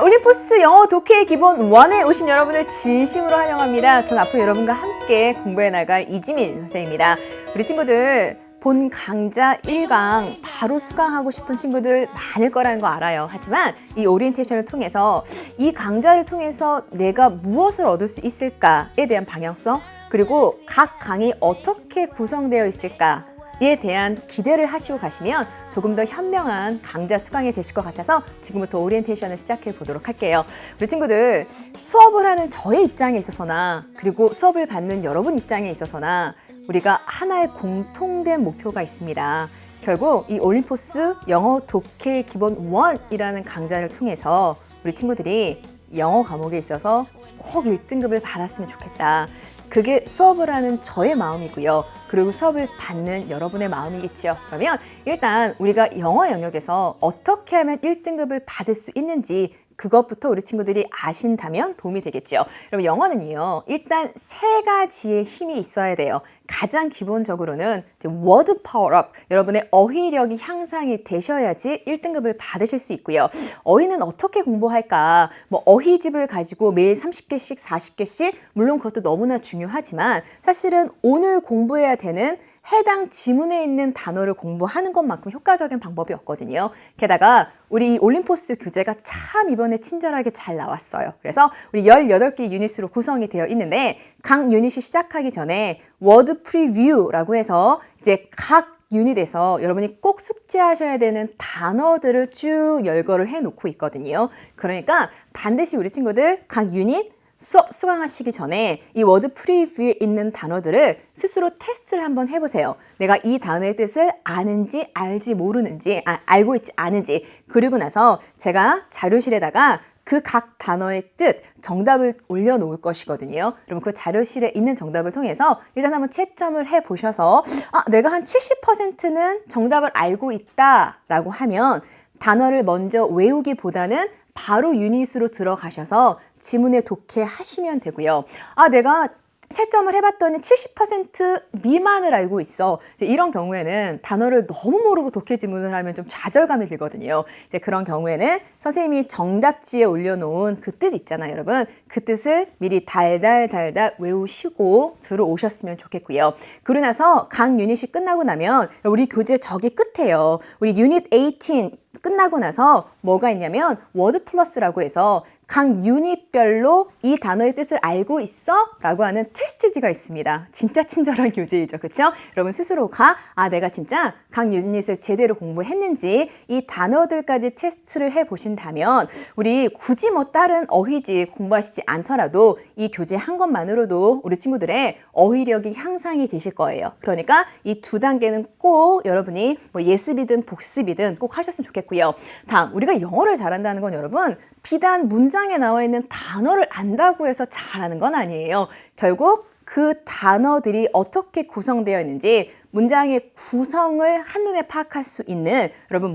올림포스 영어 독해 기본 1에 오신 여러분을 진심으로 환영합니다. 전 앞으로 여러분과 함께 공부해 나갈 이지민 선생입니다. 우리 친구들 본 강좌 1강 바로 수강하고 싶은 친구들 많을 거라는 거 알아요. 하지만 이 오리엔테이션을 통해서 이 강좌를 통해서 내가 무엇을 얻을 수 있을까에 대한 방향성, 그리고 각 강이 어떻게 구성되어 있을까에 대한 기대를 하시고 가시면 조금 더 현명한 강좌 수강이 되실 것 같아서 지금부터 오리엔테이션을 시작해 보도록 할게요. 우리 친구들, 수업을 하는 저의 입장에 있어서나 그리고 수업을 받는 여러분 입장에 있어서나 우리가 하나의 공통된 목표가 있습니다. 결국 이 올림포스 영어 독해 기본 1이라는 강좌를 통해서 우리 친구들이 영어 과목에 있어서 꼭 1등급을 받았으면 좋겠다. 그게 수업을 하는 저의 마음이고요. 그리고 수업을 받는 여러분의 마음이겠죠. 그러면 일단 우리가 영어 영역에서 어떻게 하면 1등급을 받을 수 있는지 그것부터 우리 친구들이 아신다면 도움이 되겠죠. 여러분, 영어는요, 일단 세 가지의 힘이 있어야 돼요. 가장 기본적으로는 워드 파워업, 여러분의 어휘력이 향상이 되셔야지 1등급을 받으실 수 있고요. 어휘는 어떻게 공부할까? 어휘집을 가지고 매일 30개씩, 40개씩, 물론 그것도 너무나 중요하지만 사실은 오늘 공부해야 되는 해당 지문에 있는 단어를 공부하는 것만큼 효과적인 방법이 없거든요. 게다가 우리 올림포스 교재가 참 이번에 친절하게 잘 나왔어요. 그래서 우리 18개 유닛으로 구성이 되어 있는데 각 유닛이 시작하기 전에 워드 프리뷰라고 해서 이제 각 유닛에서 여러분이 꼭 숙지하셔야 되는 단어들을 쭉 열거를 해놓고 있거든요. 그러니까 반드시 우리 친구들 각 유닛 수업 수강하시기 전에 이 워드 프리뷰에 있는 단어들을 스스로 테스트를 한번 해보세요. 내가 이 단어의 뜻을 아는지 알지 모르는지, 알고 있지 않은지. 그리고 나서 제가 자료실에다가 그 각 단어의 뜻, 정답을 올려놓을 것이거든요. 그러면 그 자료실에 있는 정답을 통해서 일단 한번 채점을 해보셔서 내가 한 70%는 정답을 알고 있다라고 하면 단어를 먼저 외우기보다는 바로 유닛으로 들어가셔서 지문에 독해하시면 되고요. 내가 채점을 해봤더니 70% 미만을 알고 있어. 이제 이런 경우에는 단어를 너무 모르고 독해 지문을 하면 좀 좌절감이 들거든요. 이제 그런 경우에는 선생님이 정답지에 올려놓은 그 뜻 있잖아요, 여러분. 그 뜻을 미리 달달달달 외우시고 들어오셨으면 좋겠고요. 그러고 나서 각 유닛이 끝나고 나면 우리 교재 저기 끝에요. 우리 유닛 18 끝나고 나서 뭐가 있냐면 워드 플러스라고 해서 각 유닛별로 이 단어의 뜻을 알고 있어? 라고 하는 테스트지가 있습니다. 진짜 친절한 교재이죠. 그렇죠? 여러분 스스로가 내가 진짜 각 유닛을 제대로 공부했는지 이 단어들까지 테스트를 해보신다면 우리 굳이 다른 어휘집 공부하시지 않더라도 이 교재 한 것만으로도 우리 친구들의 어휘력이 향상이 되실 거예요. 그러니까 이 두 단계는 꼭 여러분이 예습이든 복습이든 꼭 하셨으면 좋겠고요. 다음, 우리가 영어를 잘한다는 건 여러분 비단 문장에 나와 있는 단어를 안다고 해서 잘하는 건 아니에요. 결국 그 단어들이 어떻게 구성되어 있는지 문장의 구성을 한눈에 파악할 수 있는 여러분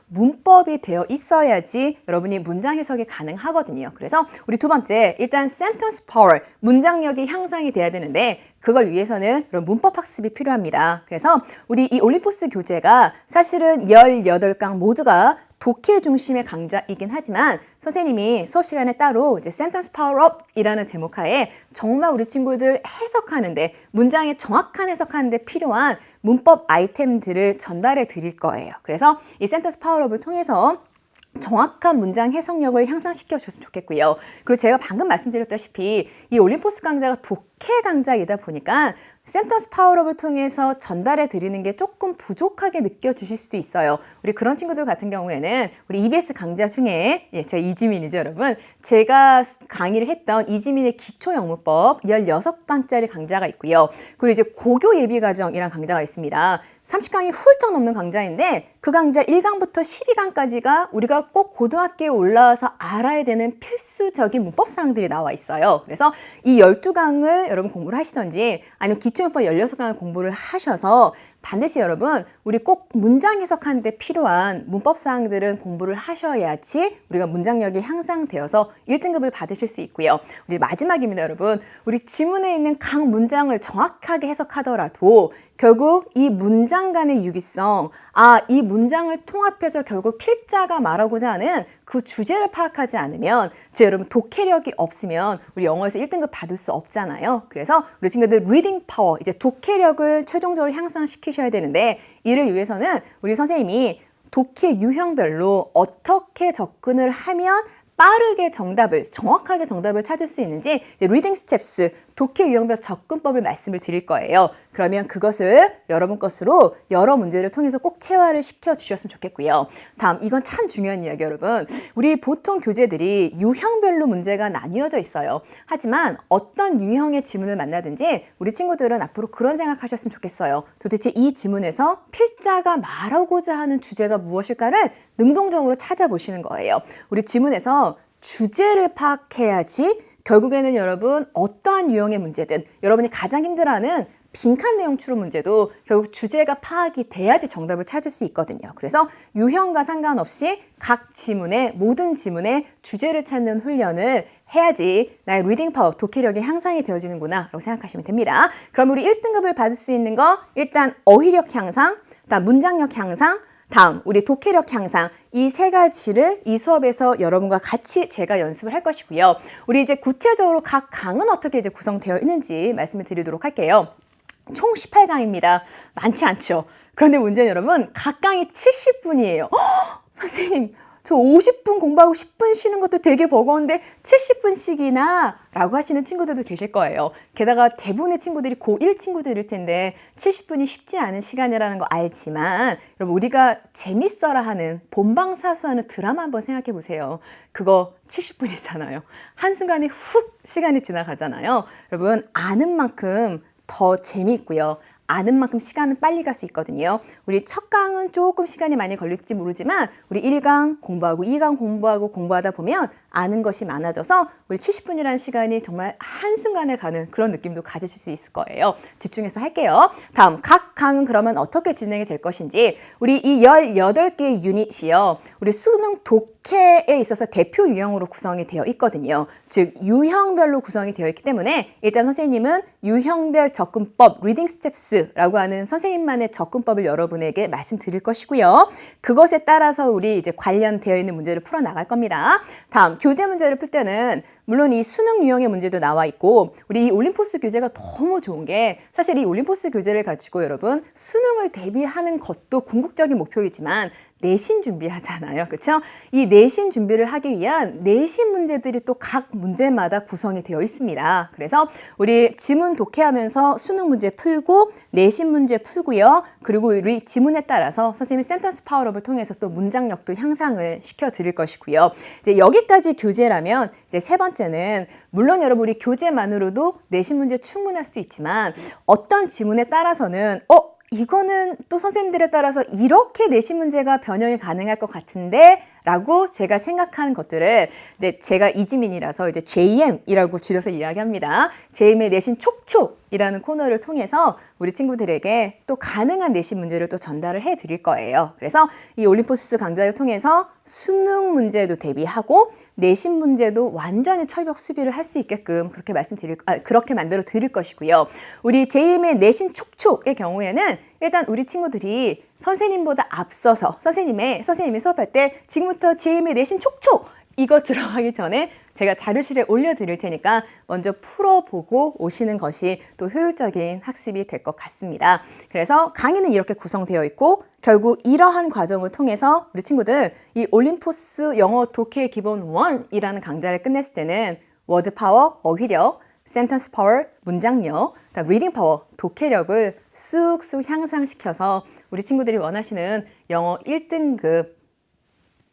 문법이 되어 있어야지 여러분이 문장 해석이 가능하거든요. 그래서 우리 두 번째, 일단 sentence power, 문장력이 향상이 돼야 되는데 그걸 위해서는 여러분 문법 학습이 필요합니다. 그래서 우리 이 올림포스 교재가 사실은 18강 모두가 독해 중심의 강좌이긴 하지만 선생님이 수업 시간에 따로 이제 Sentence Power Up이라는 제목하에 정말 우리 친구들 해석하는데 문장의 정확한 해석하는데 필요한 문법 아이템들을 전달해 드릴 거예요. 그래서 이 Sentence Power Up을 통해서 정확한 문장 해석력을 향상시켜 주셨으면 좋겠고요. 그리고 제가 방금 말씀드렸다시피 이 올림포스 강좌가 독해 강좌이다 보니까 센턴스 파워업을 통해서 전달해 드리는 게 조금 부족하게 느껴지실 수도 있어요. 우리 그런 친구들 같은 경우에는 우리 EBS 강좌 중에 제가 이지민이죠, 여러분. 제가 강의를 했던 이지민의 기초 영문법 16강짜리 강좌가 있고요. 그리고 이제 고교 예비 과정이라는 강좌가 있습니다. 30강이 훌쩍 넘는 강좌인데 그 강좌 1강부터 12강까지가 우리가 꼭 고등학교에 올라와서 알아야 되는 필수적인 문법 사항들이 나와 있어요. 그래서 이 12강을 여러분 공부를 하시던지 아니면 기초문법 16강을 공부를 하셔서 반드시 여러분 우리 꼭 문장 해석하는데 필요한 문법 사항들은 공부를 하셔야지 우리가 문장력이 향상되어서 1등급을 받으실 수 있고요. 우리 마지막입니다, 여러분. 우리 지문에 있는 각 문장을 정확하게 해석하더라도 결국 이 문장 간의 유기성, 이 문장을 통합해서 결국 필자가 말하고자 하는 그 주제를 파악하지 않으면 여러분 독해력이 없으면 우리 영어에서 1등급 받을 수 없잖아요. 그래서 우리 친구들 리딩 파워, 이제 독해력을 최종적으로 향상시키셔야 되는데 이를 위해서는 우리 선생님이 독해 유형별로 어떻게 접근을 하면 빠르게 정확하게 정답을 찾을 수 있는지 리딩 스텝스, 독해 유형별 접근법을 말씀을 드릴 거예요. 그러면 그것을 여러분 것으로 여러 문제를 통해서 꼭 체화를 시켜주셨으면 좋겠고요. 다음, 이건 참 중요한 이야기 여러분. 우리 보통 교재들이 유형별로 문제가 나뉘어져 있어요. 하지만 어떤 유형의 지문을 만나든지 우리 친구들은 앞으로 그런 생각하셨으면 좋겠어요. 도대체 이 지문에서 필자가 말하고자 하는 주제가 무엇일까를 능동적으로 찾아보시는 거예요. 우리 지문에서 주제를 파악해야지 결국에는 여러분 어떠한 유형의 문제든 여러분이 가장 힘들어하는 빈칸 내용 추론 문제도 결국 주제가 파악이 돼야지 정답을 찾을 수 있거든요. 그래서 유형과 상관없이 각 지문에 모든 지문에 주제를 찾는 훈련을 해야지 나의 리딩 파워, 독해력이 향상이 되어지는구나 라고 생각하시면 됩니다. 그럼 우리 1등급을 받을 수 있는 거 일단 어휘력 향상, 다음 문장력 향상, 다음 우리 독해력 향상, 이 세 가지를 이 수업에서 여러분과 같이 제가 연습을 할 것이고요. 우리 이제 구체적으로 각 강은 어떻게 이제 구성되어 있는지 말씀을 드리도록 할게요. 총 18강입니다. 많지 않죠? 그런데 문제는 여러분 각 강이 70분이에요. 선생님 저 50분 공부하고 10분 쉬는 것도 되게 버거운데 70분씩이나 라고 하시는 친구들도 계실 거예요. 게다가 대부분의 친구들이 고1 친구들일 텐데 70분이 쉽지 않은 시간이라는 거 알지만 여러분 우리가 재밌어라 하는 본방사수하는 드라마 한번 생각해 보세요. 그거 70분이잖아요. 한순간에 훅 시간이 지나가잖아요. 여러분 아는 만큼 더 재미있고요. 아는 만큼 시간은 빨리 갈 수 있거든요. 우리 첫 강은 조금 시간이 많이 걸릴지 모르지만 우리 1강 공부하고 2강 공부하다 보면 아는 것이 많아져서 우리 70분이라는 시간이 정말 한순간에 가는 그런 느낌도 가지실 수 있을 거예요. 집중해서 할게요. 다음 각 강은 그러면 어떻게 진행이 될 것인지 우리 이 18개의 유닛이요. 우리 수능 독해에 있어서 대표 유형으로 구성이 되어 있거든요. 즉 유형별로 구성이 되어 있기 때문에 일단 선생님은 유형별 접근법 리딩 스텝스라고 하는 선생님만의 접근법을 여러분에게 말씀드릴 것이고요. 그것에 따라서 우리 이제 관련되어 있는 문제를 풀어 나갈 겁니다. 다음 교재 문제를 풀 때는 물론 이 수능 유형의 문제도 나와 있고 우리 이 올림포스 교재가 너무 좋은 게 사실 이 올림포스 교재를 가지고 여러분 수능을 대비하는 것도 궁극적인 목표이지만 내신 준비하잖아요. 그렇죠? 이 내신 준비를 하기 위한 내신 문제들이 또 각 문제마다 구성이 되어 있습니다. 그래서 우리 지문 독해하면서 수능 문제 풀고 내신 문제 풀고요. 그리고 우리 지문에 따라서 선생님이 센텐스 파워업을 통해서 또 문장력도 향상을 시켜 드릴 것이고요. 이제 여기까지 교재라면 이제 세 번째는 물론 여러분 우리 교재만으로도 내신 문제 충분할 수 있지만 어떤 지문에 따라서는 이거는 또 선생님들에 따라서 이렇게 내신 문제가 변형이 가능할 것 같은데 라고 제가 생각하는 것들을 이제 제가 이지민이라서 이제 JM이라고 줄여서 이야기합니다. JM의 내신 촉촉이라는 코너를 통해서 우리 친구들에게 또 가능한 내신 문제를 또 전달을 해 드릴 거예요. 그래서 이 올림포스 강좌를 통해서 수능 문제도 대비하고 내신 문제도 완전히 철벽 수비를 할 수 있게끔 그렇게 만들어 드릴 것이고요. 우리 JM의 내신 촉촉의 경우에는 일단 우리 친구들이 선생님보다 앞서서 선생님이 수업할 때 지금부터 JM의 내신 촉촉 이거 들어가기 전에 제가 자료실에 올려드릴 테니까 먼저 풀어보고 오시는 것이 또 효율적인 학습이 될 것 같습니다. 그래서 강의는 이렇게 구성되어 있고 결국 이러한 과정을 통해서 우리 친구들 이 올림포스 영어 독해 기본 1이라는 강좌를 끝냈을 때는 워드 파워, 어휘력, 센텐스 파워, 문장력, 리딩 파워, 독해력을 쑥쑥 향상시켜서 우리 친구들이 원하시는 영어 1등급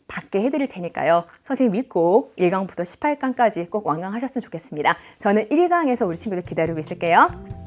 받게 해드릴 테니까요. 선생님 믿고 1강부터 18강까지 꼭 완강하셨으면 좋겠습니다. 저는 1강에서 우리 친구들 기다리고 있을게요.